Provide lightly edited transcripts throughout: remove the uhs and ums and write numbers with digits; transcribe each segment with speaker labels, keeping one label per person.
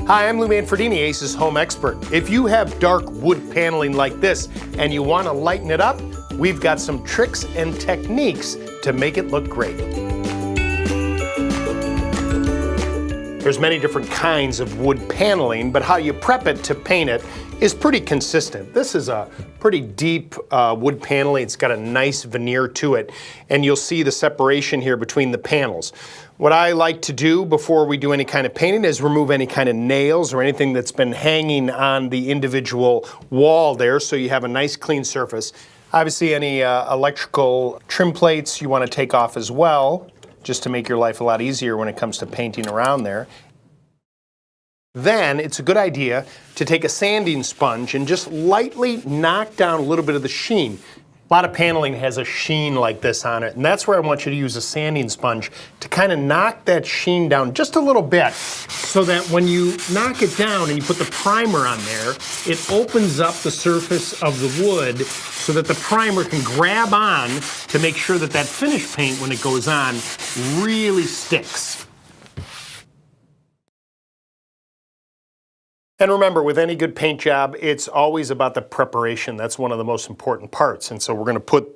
Speaker 1: Hi, I'm Lou Manfredini, Ace's home expert. If you have dark wood paneling like this and you want to lighten it up, we've got some tricks and techniques to make it look great. There's many different kinds of wood paneling, but how you prep it to paint it is pretty consistent. This is a pretty deep wood paneling. It's got a nice veneer to it, and you'll see the separation here between the panels. What I like to do before we do any kind of painting is remove any kind of nails or anything that's been hanging on the individual wall there, so you have a nice clean surface. Obviously any electrical trim plates you want to take off as well, just to make your life a lot easier when it comes to painting around there. Then it's a good idea to take a sanding sponge and just lightly knock down a little bit of the sheen. A lot of paneling has a sheen like this on it, and that's where I want you to use a sanding sponge to kind of knock that sheen down just a little bit, so that when you knock it down and you put the primer on there, it opens up the surface of the wood so that the primer can grab on to make sure that that finish paint, when it goes on, really sticks. And remember, with any good paint job, it's always about the preparation. That's one of the most important parts. And so we're going to put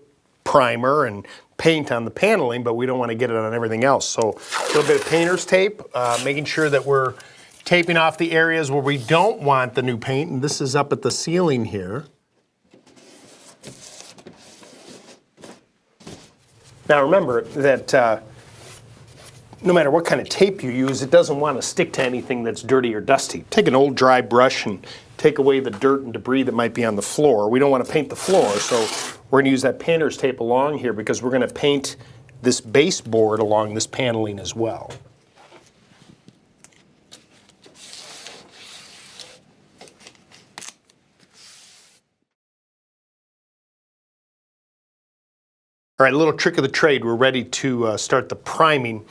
Speaker 1: primer and paint on the paneling, but we don't want to get it on everything else. So a little bit of painter's tape, making sure that we're taping off the areas where we don't want the new paint. And this is up at the ceiling here. Now remember that no matter what kind of tape you use, it doesn't want to stick to anything that's dirty or dusty. Take an old dry brush and take away the dirt and debris that might be on the floor. We don't want to paint the floor, so we're going to use that painter's tape along here because we're going to paint this baseboard along this paneling as well. All right, a little trick of the trade. We're ready to start the priming.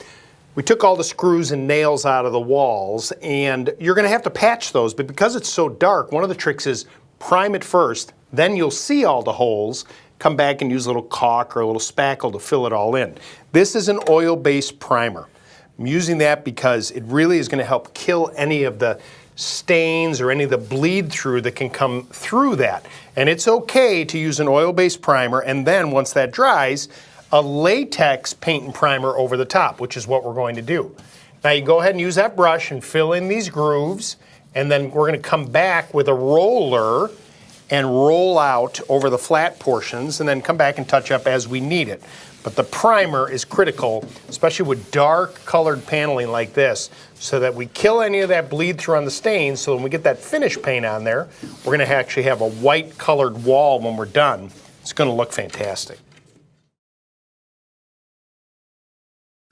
Speaker 1: We took all the screws and nails out of the walls, and you're going to have to patch those, but because it's so dark, one of the tricks is prime it first, then you'll see all the holes, come back and use a little caulk or a little spackle to fill it all in. This is an oil-based primer. I'm using that because it really is going to help kill any of the stains or any of the bleed through that can come through that. And it's okay to use an oil-based primer, and then once that dries, a latex paint and primer over the top, which is what we're going to do. Now you go ahead and use that brush and fill in these grooves, and then we're going to come back with a roller and roll out over the flat portions, and then come back and touch up as we need it. But the primer is critical, especially with dark colored paneling like this, so that we kill any of that bleed through on the stains, so when we get that finish paint on there, we're going to actually have a white colored wall when we're done. It's going to look fantastic.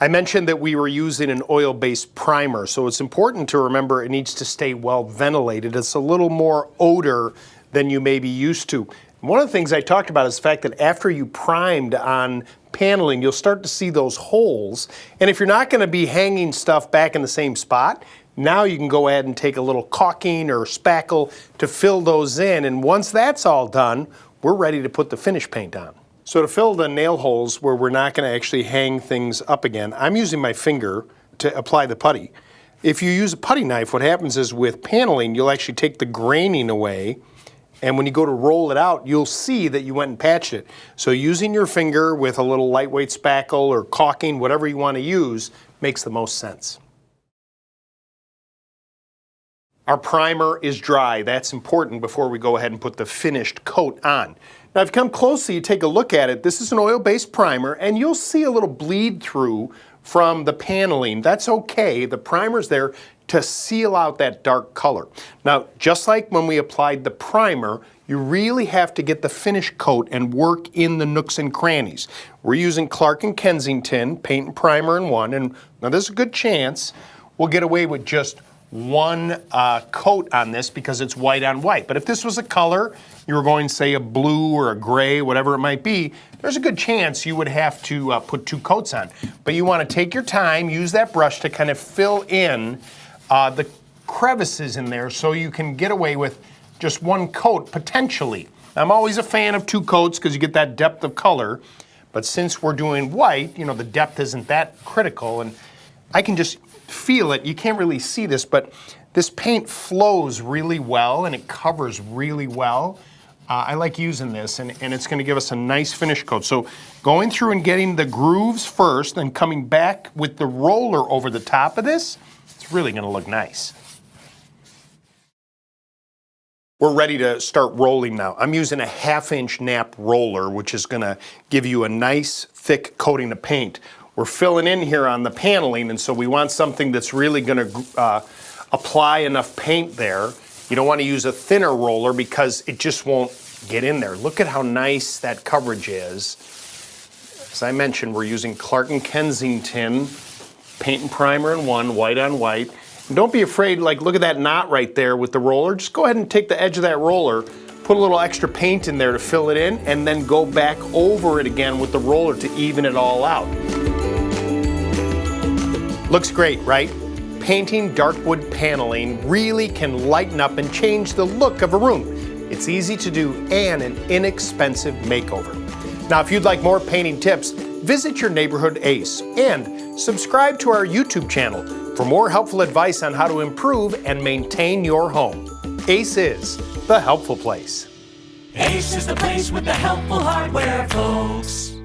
Speaker 1: I mentioned that we were using an oil-based primer, so it's important to remember it needs to stay well ventilated. It's a little more odor than you may be used to. One of the things I talked about is the fact that after you primed on paneling, you'll start to see those holes. And if you're not going to be hanging stuff back in the same spot, now you can go ahead and take a little caulking or spackle to fill those in. And once that's all done, we're ready to put the finish paint on. So to fill the nail holes where we're not going to actually hang things up again, I'm using my finger to apply the putty. If you use a putty knife, what happens is with paneling, you'll actually take the graining away, and when you go to roll it out, you'll see that you went and patched it. So using your finger with a little lightweight spackle or caulking, whatever you want to use, makes the most sense. Our primer is dry. That's important before we go ahead and put the finished coat on. Now, if you come closely, you take a look at it. This is an oil-based primer, and you'll see a little bleed through from the paneling. That's okay. The primer's there to seal out that dark color. Now, just like when we applied the primer, you really have to get the finish coat and work in the nooks and crannies. We're using Clark & Kensington paint and primer in one, and now there's a good chance we'll get away with just one coat on this because it's white on white. But if this was a color, you were going, say, a blue or a gray, whatever it might be, there's a good chance you would have to put two coats on. But you want to take your time, use that brush to kind of fill in the crevices in there so you can get away with just one coat potentially. I'm always a fan of two coats because you get that depth of color, but since we're doing white, you know, the depth isn't that critical, and I can just feel it. You can't really see this, but This paint flows really well and it covers really well. I like using this, and it's going to give us a nice finish coat. So going through and getting the grooves first, then coming back with the roller over the top of this, it's really going to look nice. We're ready to start rolling now. I'm using a 1/2-inch nap roller, which is going to give you a nice thick coating of paint. We're filling in here on the paneling, and so we want something that's really going to apply enough paint there. You don't want to use a thinner roller because it just won't get in there. Look at how nice that coverage is. As I mentioned, we're using Clark & Kensington paint and primer in one, white on white. And don't be afraid, like look at that knot right there with the roller. Just go ahead and take the edge of that roller, put a little extra paint in there to fill it in, and then go back over it again with the roller to even it all out. Looks great, right? Painting dark wood paneling really can lighten up and change the look of a room. It's easy to do and an inexpensive makeover. Now, if you'd like more painting tips, visit your neighborhood Ace and subscribe to our YouTube channel for more helpful advice on how to improve and maintain your home. Ace is the helpful place.
Speaker 2: Ace is the place with the helpful hardware, folks.